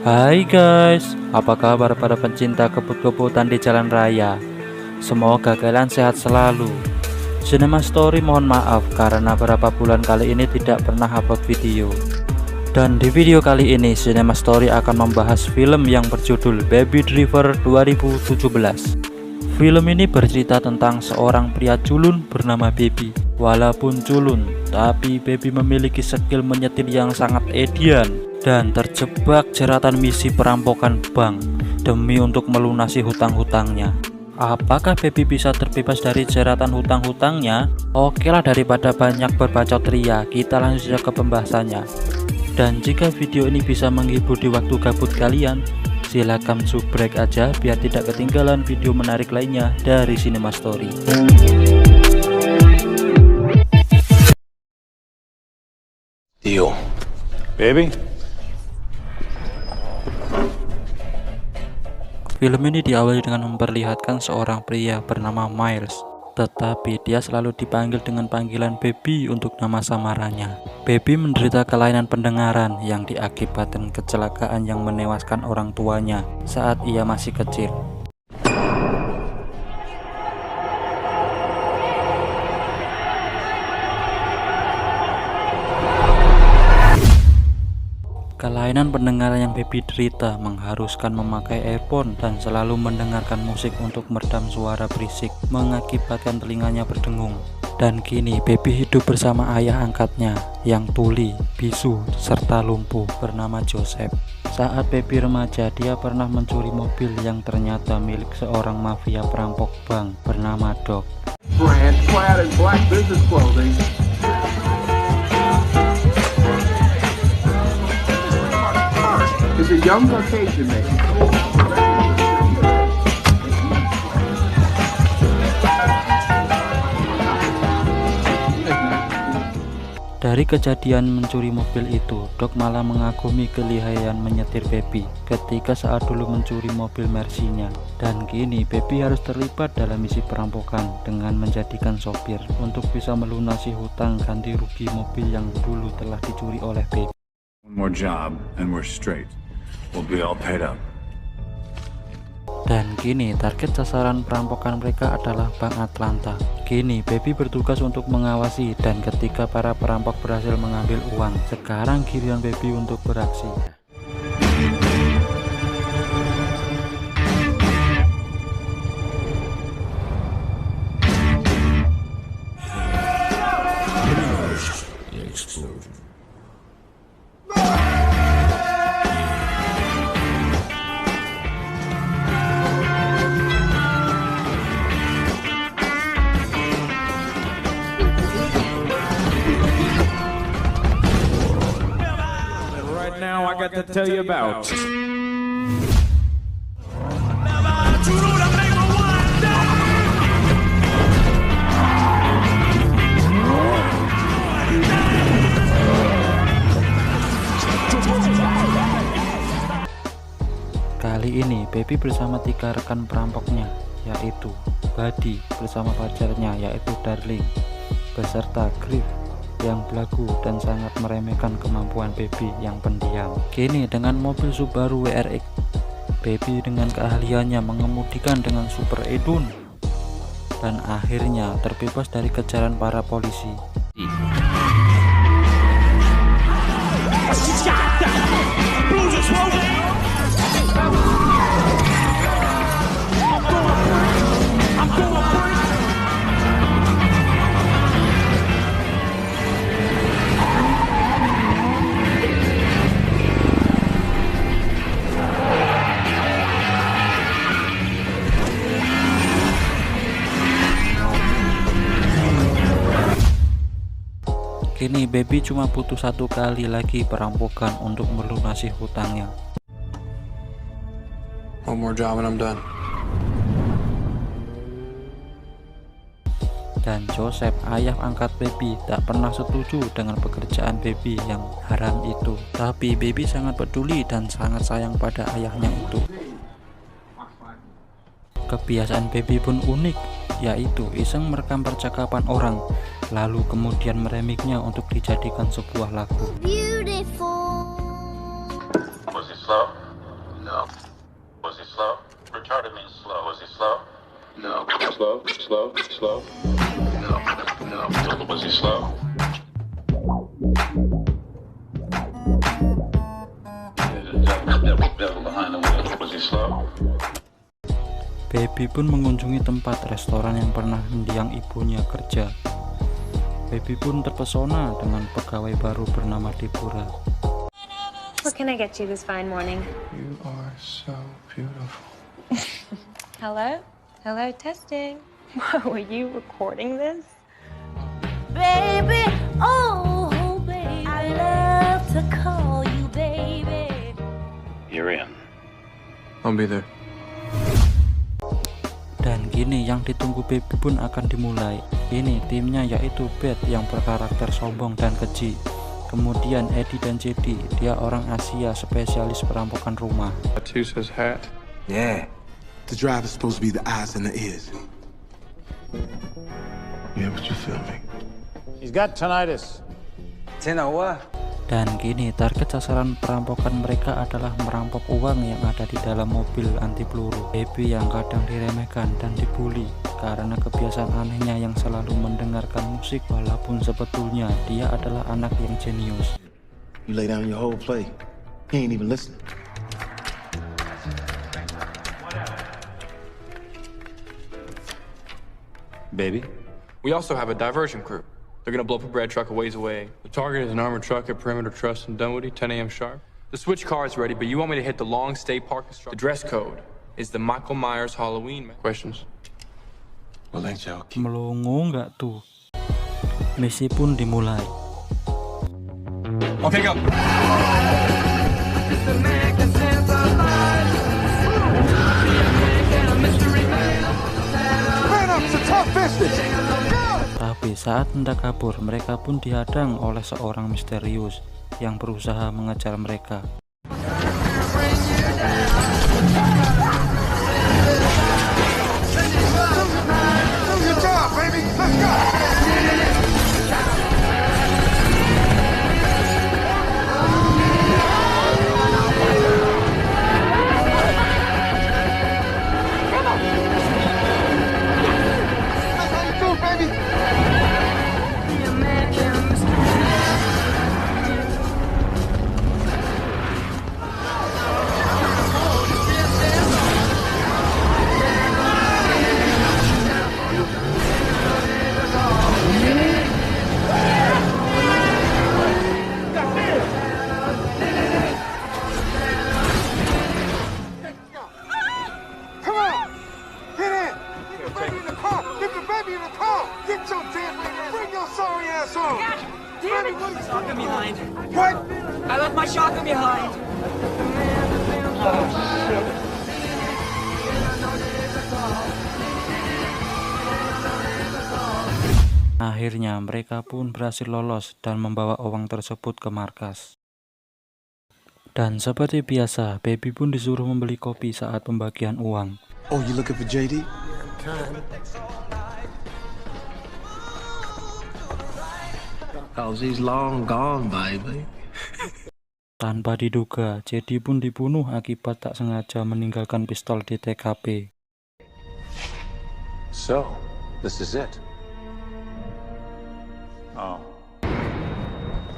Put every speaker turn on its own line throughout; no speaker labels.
Hai guys, apa kabar para pencinta kebut-kebutan di jalan raya? Semoga kalian sehat selalu. Cinema Story mohon maaf karena beberapa bulan kali ini tidak pernah upload video. Dan di video kali ini Cinema Story akan membahas film yang berjudul Baby Driver 2017. Film ini bercerita tentang seorang pria culun bernama Baby. Walaupun culun, tapi Baby memiliki skill menyetir yang sangat edian dan terjebak jeratan misi perampokan bank demi untuk melunasi hutang-hutangnya. Apakah Baby bisa terbebas dari jeratan hutang-hutangnya? Oke lah, daripada banyak berbacot ria, kita langsung saja ke pembahasannya. Dan jika video ini bisa menghibur di waktu gabut kalian, silakan subrek aja biar tidak ketinggalan video menarik lainnya dari Cinema Story.
Deal. Baby?
Film ini diawali dengan memperlihatkan seorang pria bernama Miles, tetapi dia selalu dipanggil dengan panggilan Baby untuk nama samarannya. Baby menderita kelainan pendengaran yang diakibatkan kecelakaan yang menewaskan orang tuanya saat ia masih kecil. Kelainan pendengaran yang Baby derita mengharuskan memakai earphone dan selalu mendengarkan musik untuk meredam suara berisik, mengakibatkan telinganya berdengung. Dan kini Baby hidup bersama ayah angkatnya yang tuli, bisu, serta lumpuh bernama Joseph. Saat Baby remaja, dia pernah mencuri mobil yang ternyata milik seorang mafia perampok bank bernama Doc.
Brand clad in black business clothing. Is a young Caucasian man.
Dari kejadian mencuri mobil itu, Doc malah mengagumi kelihayan menyetir Baby ketika saat dulu mencuri mobil Mercy-nya. Dan kini Baby harus terlibat dalam misi perampokan dengan menjadikan sopir untuk bisa melunasi hutang ganti rugi mobil yang dulu telah dicuri oleh Baby.
One more job and we're straight. We'll be all paid up.
Dan kini target sasaran perampokan mereka adalah Bank Atlanta. Kini Baby bertugas untuk mengawasi, dan ketika para perampok berhasil mengambil uang, sekarang giliran Baby untuk beraksi.
Now I got to tell you about.
Kali ini Baby bersama 3 rekan perampoknya, yaitu Buddy bersama pacarnya yaitu Darling, beserta Griff yang belagu dan sangat meremehkan kemampuan Baby yang pendiam. Kini dengan mobil Subaru WRX, Baby dengan keahliannya mengemudikan dengan super edun dan akhirnya terbebas dari kejaran para polisi. Kini Baby cuma butuh 1 kali lagi perampokan untuk melunasi hutangnya.
One more job and I'm done.
Dan Joseph, ayah angkat Baby, tak pernah setuju dengan pekerjaan Baby yang haram itu. Tapi Baby sangat peduli dan sangat sayang pada ayahnya itu. Kebiasaan Baby pun unik. yaitu iseng merekam percakapan orang, lalu kemudian meremiknya untuk dijadikan sebuah lagu.
Beautiful.
Was he slow? No. Was he slow? Retarded means slow. Was he slow? No. Slow? Slow? Slow? No. No. Was he slow? Devil behind the wheel. Was he slow?
Baby pun mengunjungi tempat restoran yang pernah mendiang ibunya kerja. Baby pun terpesona dengan pegawai baru bernama Deborah.
What can I get you this fine morning?
You are so beautiful.
Hello? Hello, testing. Whoa, are you recording this?
Baby, oh, baby. I love to call you baby.
You're in.
I'll be there.
Dan kini yang ditunggu Baby pun akan dimulai. Ini timnya yaitu Beth yang berkarakter sombong dan keji. Kemudian Eddie dan JD, dia orang Asia spesialis perampokan rumah.
Tattoo says hat.
Yeah. The driver's supposed to be the eyes and the ears.
Yeah, but you feel me.
He's got tinnitus.
what?
Dan kini target sasaran perampokan mereka adalah merampok uang yang ada di dalam mobil anti peluru. Baby yang kadang diremehkan dan dibully karena kebiasaan anehnya yang selalu mendengarkan musik, walaupun sebetulnya dia adalah anak yang jenius.
You lay down your whole play. He ain't even listening.
Baby? We also have a diversion crew. They're gonna blow up a bread truck a ways away. The target is an armored truck at Perimeter Trust in Dunwoody, 10 a.m. sharp. The switch car is ready, but you want me to hit the long stay park instruction. The dress code is the Michael Myers Halloween. Questions?
Well, ain't y'all
Melongo nggak tuh? Misi pun dimulai.
Okay, go.
Tapi saat hendak kabur, mereka pun dihadang oleh seorang misterius yang berusaha mengejar mereka.
Shotgun behind. What? I left my shotgun behind.
Akhirnya mereka pun berhasil lolos dan membawa uang tersebut ke markas. Dan seperti biasa, Baby pun disuruh membeli kopi saat pembagian uang.
Oh, you looking for JD? Cause he's long gone, baby.
Tanpa diduga, JD pun dibunuh akibat tak sengaja meninggalkan pistol di TKP.
So, this is it.
Oh.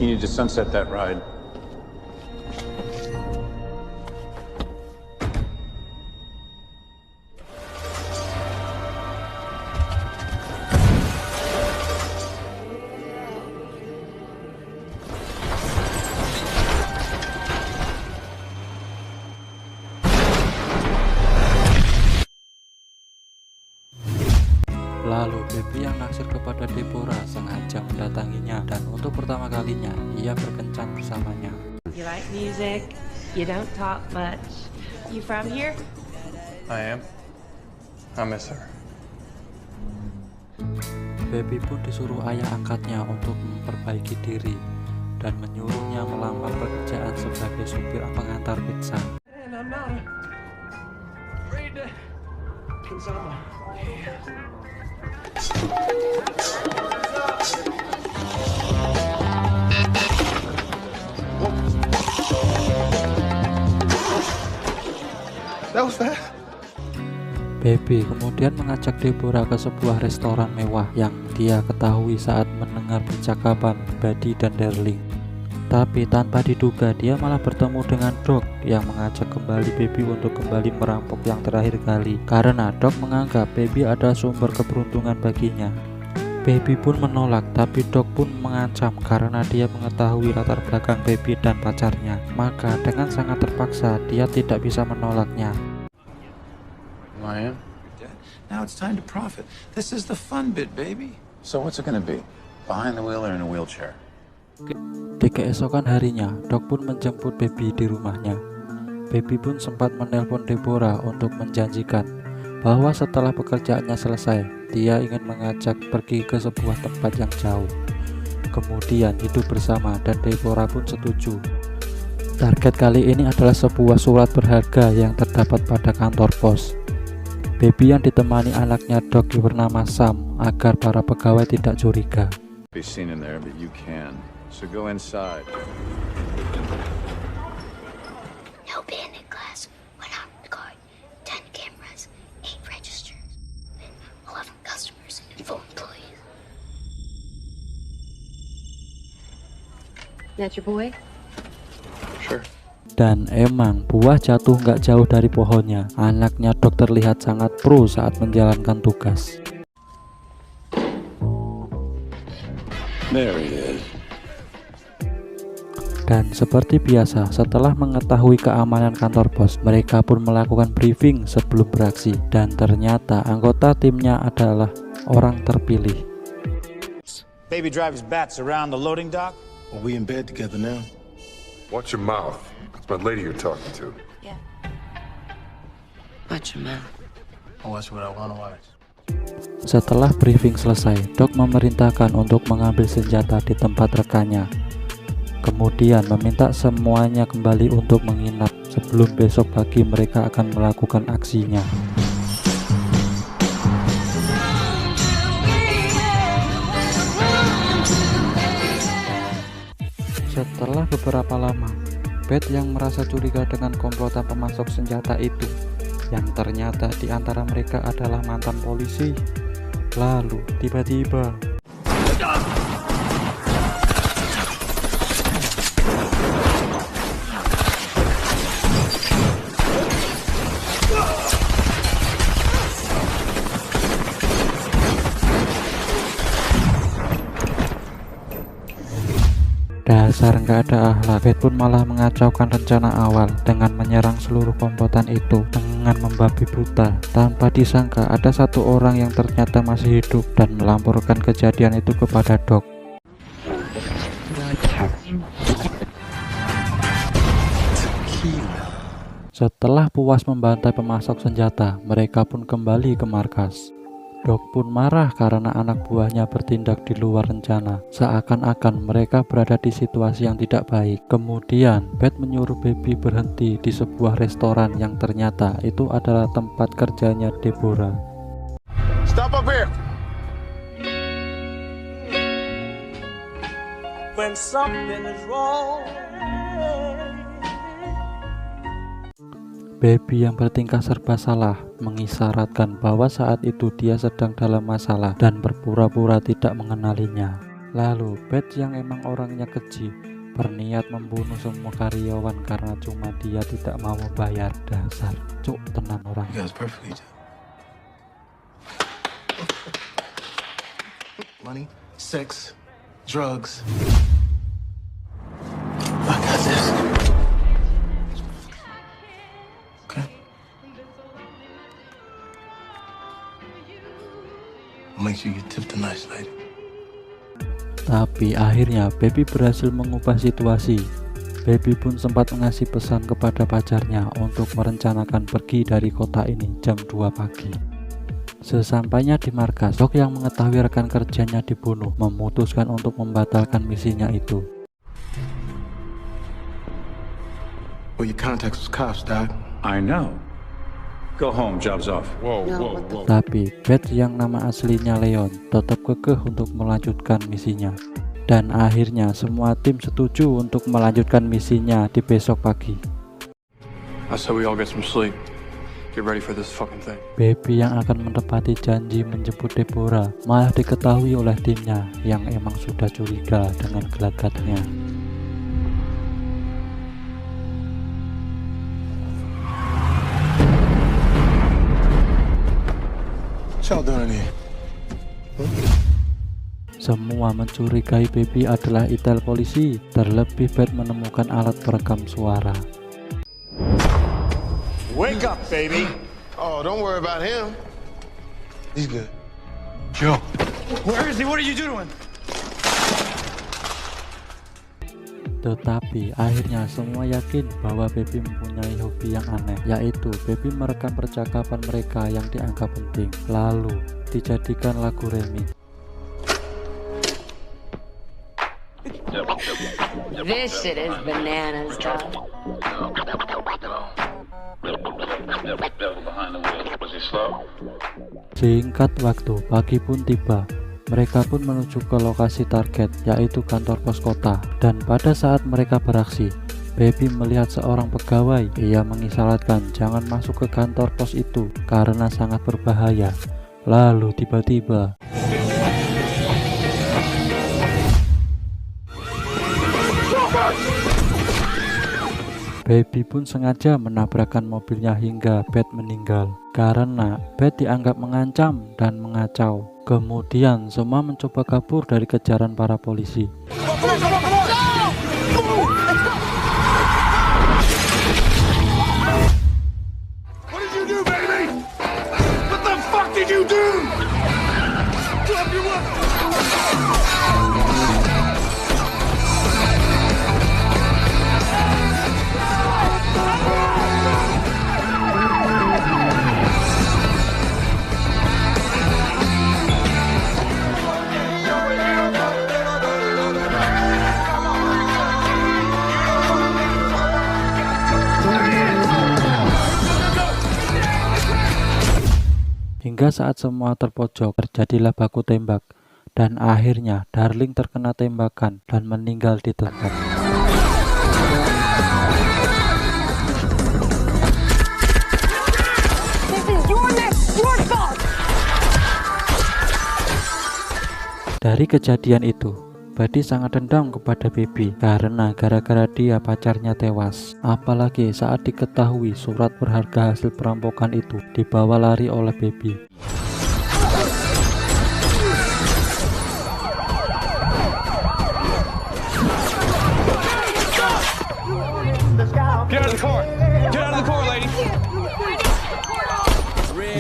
You need to sunset that ride.
Lalu Baby yang naksir kepada Deborah sengaja mendatanginya dan untuk pertama kalinya ia berkencan bersamanya.
You like music? You don't talk much. You from here?
I am. I miss her.
Baby pun disuruh ayah angkatnya untuk memperbaiki diri dan menyuruhnya melamar pekerjaan sebagai supir pengantar pizza.
And I'm not afraid to, 'cause I'm a
That was fast.
Baby kemudian mengajak Deborah ke sebuah restoran mewah yang dia ketahui saat mendengar percakapan Buddy dan Darling. Tapi tanpa diduga dia malah bertemu dengan Doc yang mengajak kembali Baby untuk kembali merampok yang terakhir kali, karena Doc menganggap Baby adalah sumber keberuntungan baginya. Baby pun menolak, tapi Doc pun mengancam karena dia mengetahui latar belakang Baby dan pacarnya. Maka dengan sangat terpaksa dia tidak bisa menolaknya.
I am. Now it's time to profit. This is the fun bit, baby. So what's it gonna be? Behind the wheel or in a wheelchair?
Di keesokan harinya, Doc pun menjemput Baby di rumahnya. Baby pun sempat menelpon Deborah untuk menjanjikan bahwa setelah pekerjaannya selesai, dia ingin mengajak pergi ke sebuah tempat yang jauh. Kemudian hidup bersama dan Deborah pun setuju. Target kali ini adalah sebuah surat berharga yang terdapat pada kantor pos. Baby yang ditemani anaknya Doc bernama Sam agar para pegawai tidak curiga.
Be seen in there, but you can. So go inside.
No bandit glass, 1 armored guard, 10 cameras, 8 registers, 11 customers, and 4 employees.
That's your boy?
Sure.
Dan emang buah jatuh nggak jauh dari pohonnya. Anaknya Doc terlihat sangat pro saat menjalankan tugas.
There he is.
Dan seperti biasa, setelah mengetahui keamanan kantor pos, mereka pun melakukan briefing sebelum beraksi. Dan ternyata anggota timnya adalah orang terpilih.
Baby drives bats around the loading dock.
Are we in bed together now?
Watch your mouth. It's my lady you're talking to.
Yeah. Watch your mouth.
I watch what I want to watch.
Setelah briefing selesai, Doc memerintahkan untuk mengambil senjata di tempat rekannya. Kemudian meminta semuanya kembali untuk menginap sebelum besok pagi mereka akan melakukan aksinya. Setelah beberapa lama, Beth yang merasa curiga dengan komplotan pemasok senjata itu, yang ternyata di antara mereka adalah mantan polisi. Lalu tiba-tiba dasar nggak ada akhlak. Beth pun malah mengacaukan rencana awal dengan menyerang seluruh komplotan itu dengan membabi buta. Tanpa disangka ada satu orang yang ternyata masih hidup dan melaporkan kejadian itu kepada Doc. Setelah puas membantai pemasok senjata, mereka pun kembali ke markas. Doc pun marah karena anak buahnya bertindak di luar rencana, seakan-akan mereka berada di situasi yang tidak baik. Kemudian Beth menyuruh Baby berhenti di sebuah restoran yang ternyata itu adalah tempat kerjanya Deborah.
Stop up here.
When something is wrong.
Baby yang bertingkah serba salah mengisyaratkan bahwa saat itu dia sedang dalam masalah dan berpura-pura tidak mengenalinya. Lalu Beth yang emang orangnya keji berniat membunuh semua karyawan karena cuma dia tidak mau membayar. Dasar cuk tenan orang.
You guys perfectly. Money, sex, drugs. I got this. Okay. Make sure you tip the nice lady.
Tapi akhirnya Baby berhasil mengubah situasi. Baby pun sempat mengasih pesan kepada pacarnya untuk merencanakan pergi dari kota ini jam 2 pagi. Sesampainya di markas, Doc yang mengetahui rekan kerjanya dibunuh memutuskan untuk membatalkan misinya itu.
Well, your contacts was cops, Doc.
I know. Go home, job's off.
Tapi Beth yang nama aslinya Leon tetap kekeh untuk melanjutkan misinya. Dan akhirnya semua tim setuju untuk melanjutkan misinya di besok pagi.
I said we all get some sleep. Get ready for this fucking thing.
Baby yang akan menepati janji menjemput Deborah malah diketahui oleh timnya yang emang sudah curiga dengan gelagatnya. Semua mencurigai Baby adalah intel polisi, terlebih Beth menemukan alat perekam suara.
Wake up, baby.
Oh, don't worry about him. He's good.
Joe. Where is he? What are you doing?
Tetapi akhirnya semua yakin bahwa Baby mempunyai hobi yang aneh, yaitu Baby merekam percakapan mereka yang dianggap penting, lalu dijadikan lagu remix.
This shit is bananas, dog.
Singkat waktu, pagi pun tiba. Mereka pun menuju ke lokasi target, yaitu kantor pos kota. Dan pada saat mereka beraksi, Baby melihat seorang pegawai. Ia mengisyaratkan jangan masuk ke kantor pos itu karena sangat berbahaya. Lalu tiba-tiba Baby pun sengaja menabrakkan mobilnya hingga Beth meninggal karena Beth dianggap mengancam dan mengacau. Kemudian semua mencoba kabur dari kejaran para polisi. Hingga saat semua terpojok, terjadilah baku tembak, dan akhirnya Darling terkena tembakan dan meninggal di tempat. Dari kejadian itu, Buddy sangat dendam kepada Baby karena gara-gara dia pacarnya tewas. Apalagi saat diketahui surat berharga hasil perampokan itu dibawa lari oleh Baby.
Get out of the car! Get out of the car, lady!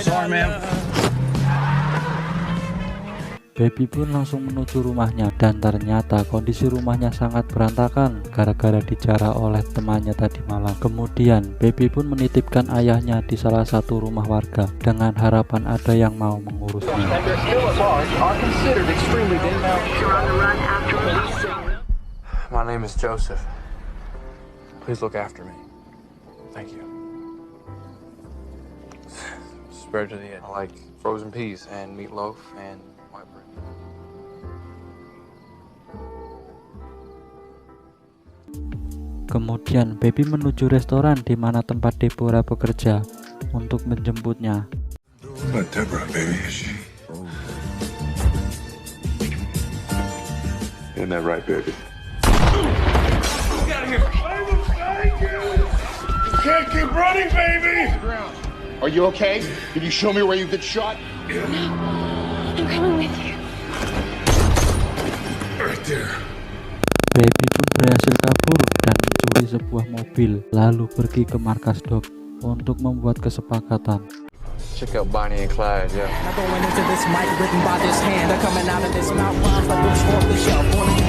Sorry, ma'am.
Baby pun langsung menuju rumahnya dan ternyata kondisi rumahnya sangat berantakan gara-gara dijarah oleh temannya tadi malam. Kemudian Baby pun menitipkan ayahnya di salah satu rumah warga dengan harapan ada yang mau mengurusnya.
My name is Joseph. Please look after me. Thank you. Spread to the end. I like frozen peas and meatloaf and white bread.
Kemudian Baby menuju restoran di mana tempat Deborah bekerja untuk menjemputnya.
Not Deborah, baby. Isn't that right, baby?
Get out of here!
You can't keep running, baby!
Are you okay? Can you show me where you get shot?
I'm coming with you.
Right there.
Baby pun berhasil kabur dan mencuri sebuah mobil, lalu pergi ke markas Doc untuk membuat kesepakatan.
Check out Bonnie and Clyde, yeah.
Now going into this mic written by this hand, coming out of this mouth rhymes like this off the shelf. Wanna be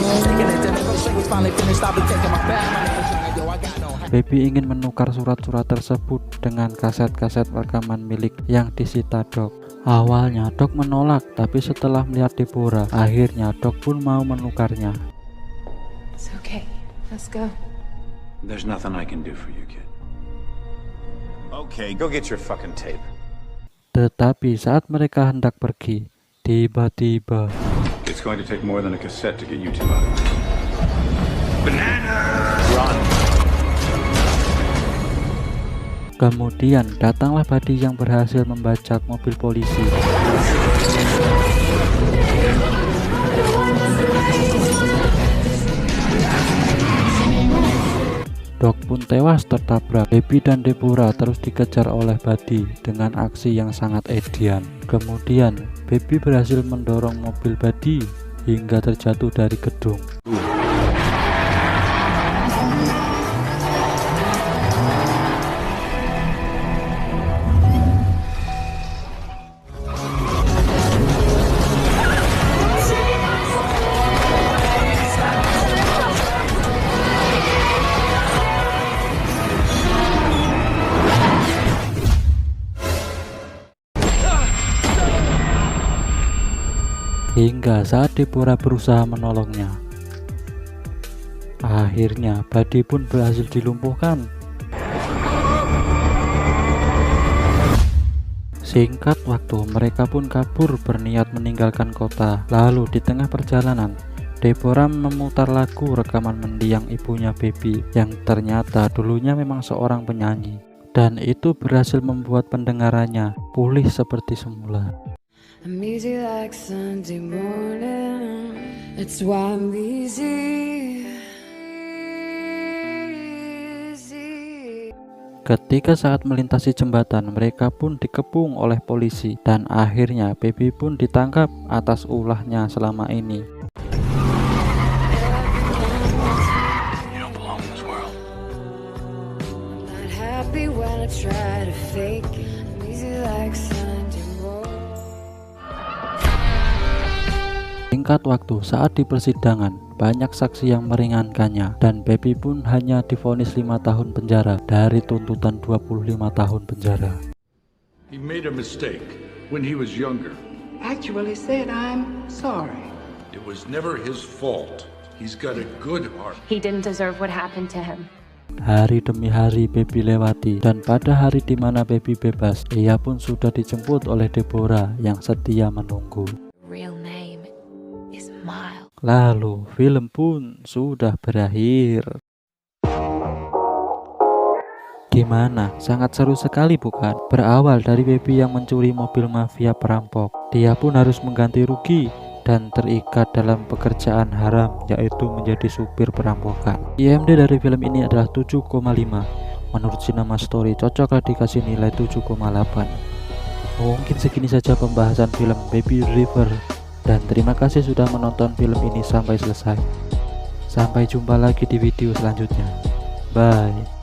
looking at
Baby ingin menukar surat-surat tersebut dengan kaset-kaset rekaman milik yang disita Doc. Awalnya Doc menolak, tapi setelah melihat Deborah, akhirnya Doc pun mau menukarnya.
It's okay. Let's go.
There's nothing I can do for you, kid. Okay, go get your fucking tape.
Tetapi saat mereka hendak pergi, tiba-tiba
It's going to take more than a cassette to get you two out. Banana! Run!
kemudian datanglah Buddy yang berhasil membajak mobil polisi. Doc pun tewas tertabrak. Baby dan Deborah terus dikejar oleh Buddy dengan aksi yang sangat edian. Kemudian Baby berhasil mendorong mobil Buddy hingga terjatuh dari gedung. Hingga saat Deborah berusaha menolongnya. Akhirnya Buddy pun berhasil dilumpuhkan. Singkat waktu mereka pun kabur berniat meninggalkan kota. Lalu di tengah perjalanan Deborah memutar lagu rekaman mendiang ibunya Baby yang ternyata dulunya memang seorang penyanyi, dan itu berhasil membuat pendengarannya pulih seperti semula.
I'm easy like Sunday morning. That's why I'm easy.
Ketika saat melintasi jembatan, mereka pun dikepung oleh polisi dan akhirnya Baby pun ditangkap atas ulahnya selama ini.
You don't belong in this world. I'm not happy when I try to fake it. I'm easy like Sunday morning.
Singkat waktu saat di persidangan, banyak saksi yang meringankannya dan Baby pun hanya divonis 5 tahun penjara dari tuntutan 25 tahun penjara.
He made a mistake when he was younger.
Actually said I'm sorry.
It was never his fault. He's got a good heart.
He didn't deserve what happened to him.
Hari demi hari Baby lewati, dan pada hari dimana Baby bebas, ia pun sudah dijemput oleh Deborah yang setia menunggu.
Real name is Miles.
Lalu film pun sudah berakhir. Gimana? Sangat seru sekali bukan? Berawal dari Baby yang mencuri mobil mafia perampok. Dia pun harus mengganti rugi dan terikat dalam pekerjaan haram, yaitu menjadi supir perampokan. IMD dari film ini adalah 7,5. Menurut Cinema Story cocoklah dikasih nilai 7,8. Mungkin segini saja pembahasan film Baby Driver. Dan terima kasih sudah menonton film ini sampai selesai. Sampai jumpa lagi di video selanjutnya. Bye.